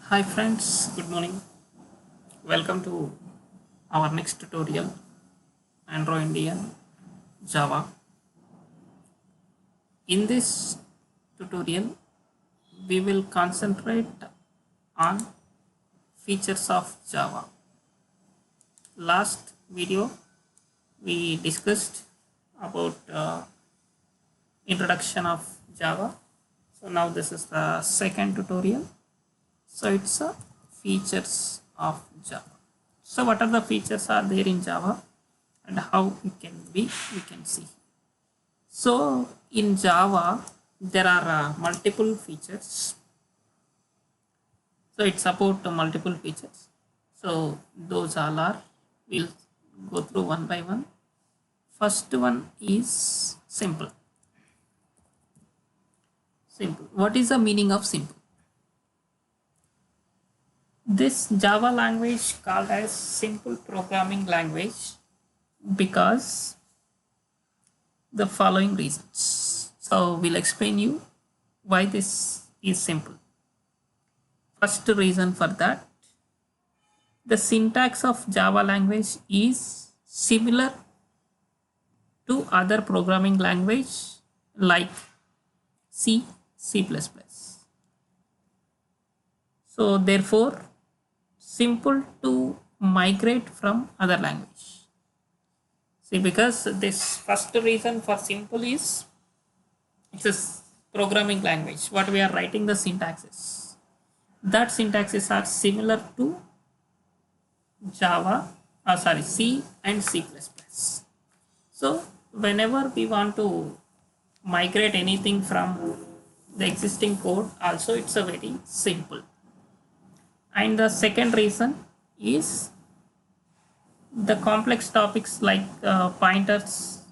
Hi friends, good morning. Welcome to our next tutorial, Android Indian Java. In this tutorial, we will concentrate on features of Java. Last video, we discussed about introduction of Java. So now this is the second tutorial. So it's a features of Java. So what are the features are there in Java and how it can be we can see. So in Java there are multiple features. So it supports multiple features. So those all are we'll go through one by one. First one is simple. Simple. What is the meaning of simple? This Java language called as simple programming language because the following reasons. So we'll explain you why this is simple. First reason for that, the syntax of Java language is similar to other programming language like C, C++. So therefore simple to migrate from other language. See, because this first reason for simple is it's a programming language. What we are writing the syntaxes, that syntaxes are similar to Java, C and C++. So whenever we want to migrate anything from the existing code, also it's a very simple. And the second reason is the complex topics like pointers,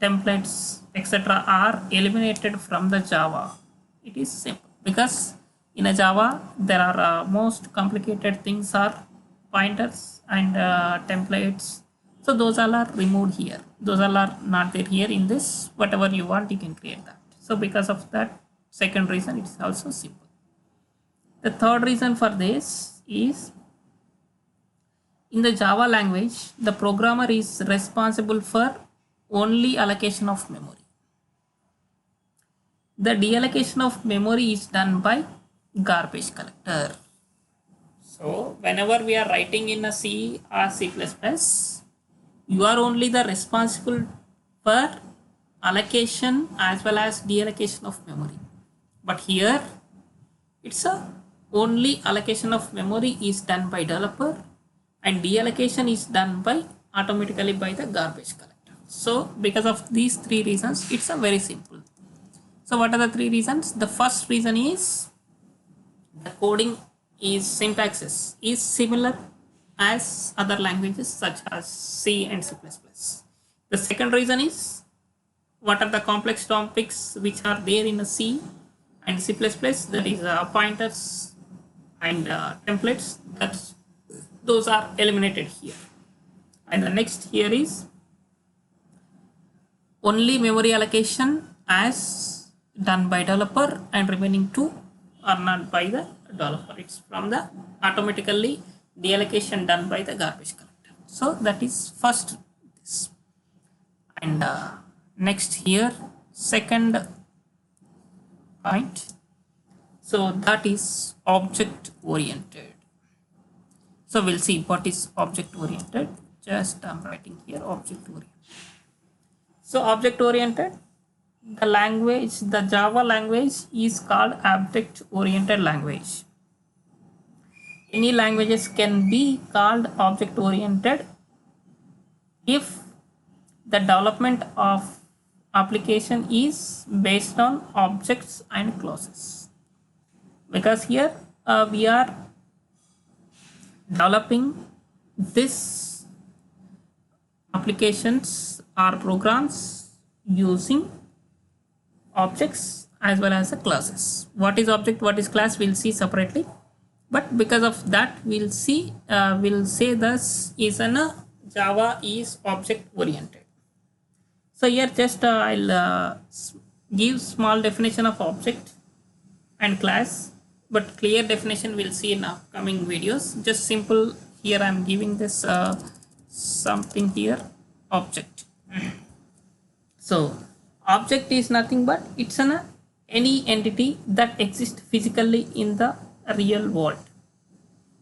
templates, etc. are eliminated from the Java. It is simple because in a Java there are most complicated things are pointers and templates. So those all are removed here. Those all are not there here in this. Whatever you want, you can create that. So because of that second reason, it is also simple. The third reason for this is in the Java language, the programmer is responsible for only allocation of memory. The deallocation of memory is done by garbage collector. So whenever we are writing in a C or C++, you are only the responsible for allocation as well as deallocation of memory. But here it's a only allocation of memory is done by developer and deallocation is done by automatically by the garbage collector. So because of these three reasons, it's a very simple. So what are the three reasons? The first reason is the coding is syntaxes is similar as other languages such as C and C++. The second reason is what are the complex topics which are there in a C and C++, that is pointers and templates, that those are eliminated here. And the next here is only memory allocation as done by developer and remaining two are not by the developer. It's from the automatically deallocation done by the garbage collector. So that is first this. And next here second point. So that is object oriented. So we'll see what is object oriented. Just I'm writing here object oriented. So object oriented, the language, the Java language is called object oriented language. Any languages can be called object oriented if the development of application is based on objects and classes. Because here we are developing this applications or programs using objects as well as the classes. What is object, what is class, we'll see separately. But because of that, we'll see we'll say this is an Java is object oriented. So here just I'll give small definition of object and class but clear definition we'll see in upcoming videos. Just simple here I'm giving this something here, object. So object is nothing but it's any entity that exists physically in the real world,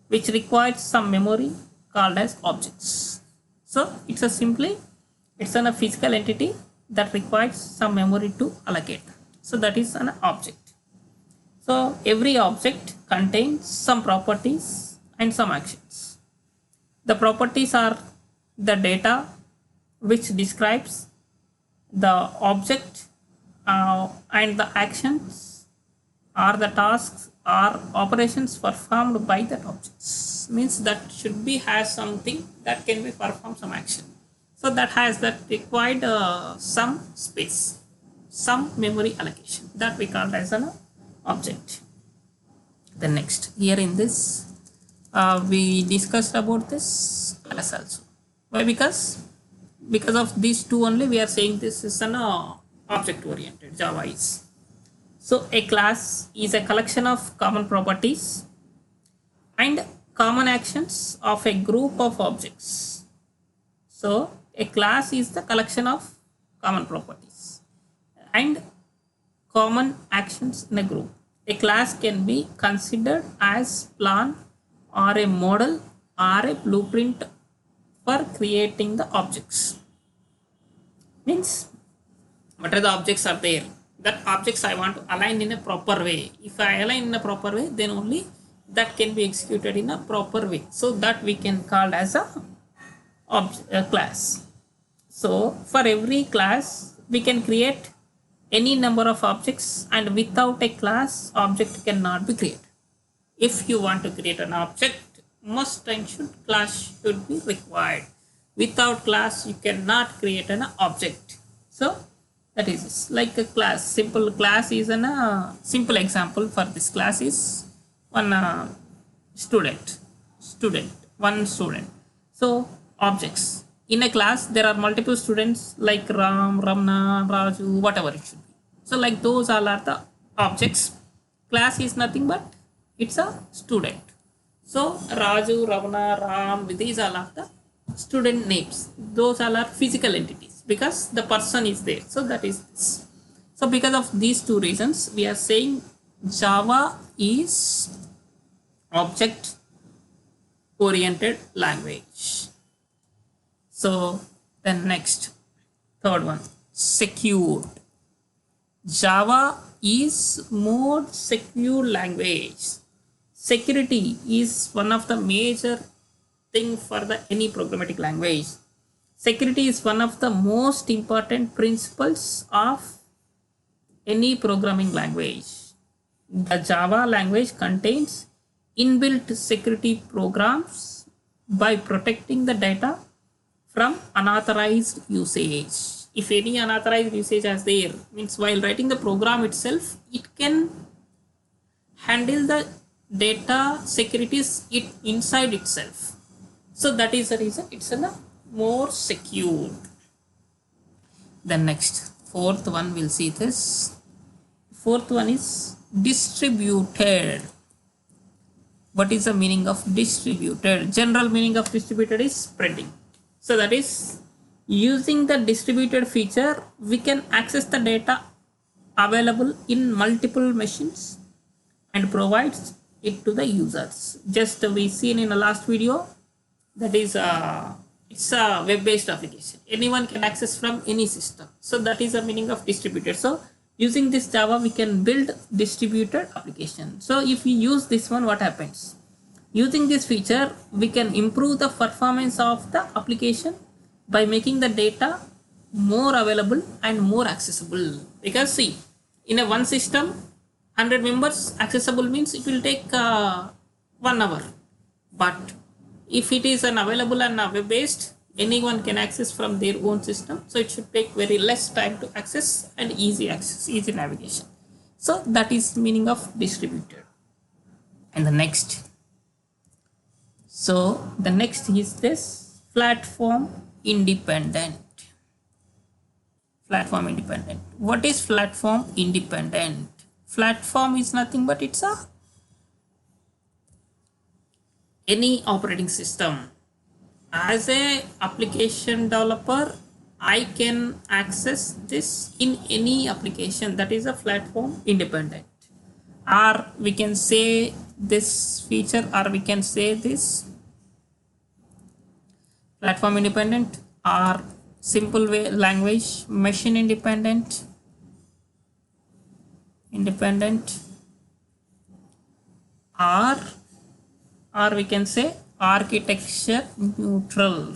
which requires some memory called as objects. So it's a physical entity that requires some memory to allocate. So that is an object. So every object contains some properties and some actions. The properties are the data which describes the object, and the actions are the tasks or operations performed by that objects. Means that should be has something that can be performed some action. So that has that required some space, some memory allocation, that we call as an object. The next here in this we discussed about this class also. Why? Because of these two only we are saying this is an object oriented Java is. So a class is a collection of common properties and common actions of a group of objects. So a class is the collection of common properties and common actions in a group. A class can be considered as plan or a model or a blueprint for creating the objects. Means what are the objects are there, that objects I want to align in a proper way. If I align in a proper way, then only that can be executed in a proper way. So that we can call as a class. So for every class we can create any number of objects, and without a class object cannot be created. If you want to create an object, must and class should be required. Without class you cannot create an object. So that is like a class. Simple class is a simple example for this class is one student, one student. So objects in a class there are multiple students like Ram, Ramna, Raju, whatever it should be. So like those all are the objects. Class is nothing but it's a student. So Raju, Ravana, Ram, these all are the student names. Those all are physical entities because the person is there. So that is this. So because of these two reasons we are saying Java is object oriented language. So then next, third one, secured. Java is more secure language. Security is one of the major thing for the any programmatic language. Security is one of the most important principles of any programming language. The Java language contains inbuilt security programs by protecting the data from unauthorized usage. If any unauthorized usage is there, means while writing the program itself, it can handle the data securities inside itself. So that is the reason it's a more secure. Then next, fourth one we'll see this. Fourth one is distributed. What is the meaning of distributed? General meaning of distributed is spreading. So that is using the distributed feature, we can access the data available in multiple machines and provides it to the users. Just we seen in the last video, that is it's a web-based application. Anyone can access from any system. So that is the meaning of distributed. So using this Java, we can build distributed application. So if we use this one, what happens? Using this feature, we can improve the performance of the application by making the data more available and more accessible. Because see, in a one system, 100 members accessible means it will take 1 hour. But if it is an available and web-based, anyone can access from their own system. So it should take very less time to access and easy access, easy navigation. So that is meaning of distributed. And the next. So the next is this platform independent. Platform independent. What is platform independent? Platform is nothing but it's a any operating system. As a application developer, I can access this in any application, that is a platform independent. Or we can say this feature, or we can say this platform independent, or simple way language machine independent, or we can say architecture neutral.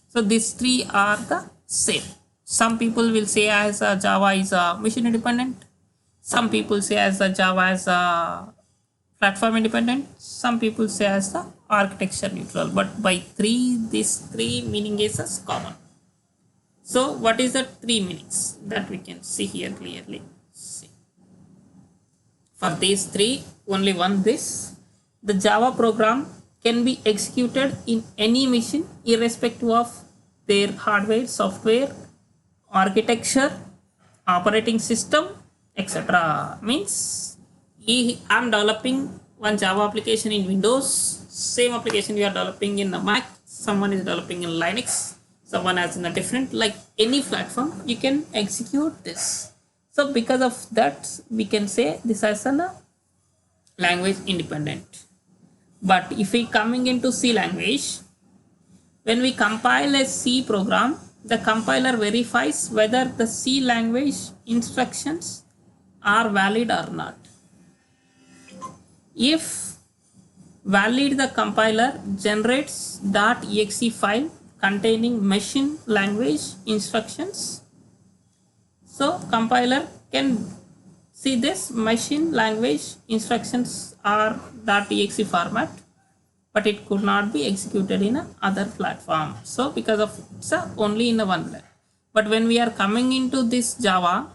So these three are the same. Some people will say as a Java is a machine independent, some people say as a Java as a platform independent, some people say as the architecture neutral, but by these three meaning is as common. So what is the three meanings that we can see here clearly? See. For these three, only one this: the Java program can be executed in any machine irrespective of their hardware, software, architecture, operating system, etc. Means I am developing one Java application in Windows, same application you are developing in a Mac, someone is developing in Linux, someone has in a different, like any platform, you can execute this. So because of that, we can say this as a language independent. But if we coming into C language, when we compile a C program, the compiler verifies whether the C language instructions are valid or not. If valid, the compiler generates .exe file containing machine language instructions. So compiler can see this machine language instructions are .exe format, but it could not be executed in a other platform. So because of it's only in a one line. But when we are coming into this Java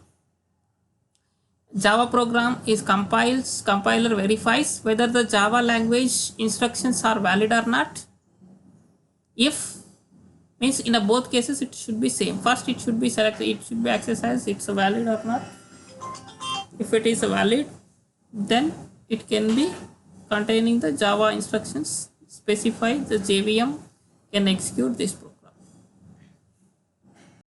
program is compiler verifies whether the Java language instructions are valid or not. If means in both cases it should be same. First it should be selected, it should be accessed as it's a valid or not. If it is a valid, then it can be containing the Java instructions, specify the JVM can execute this program.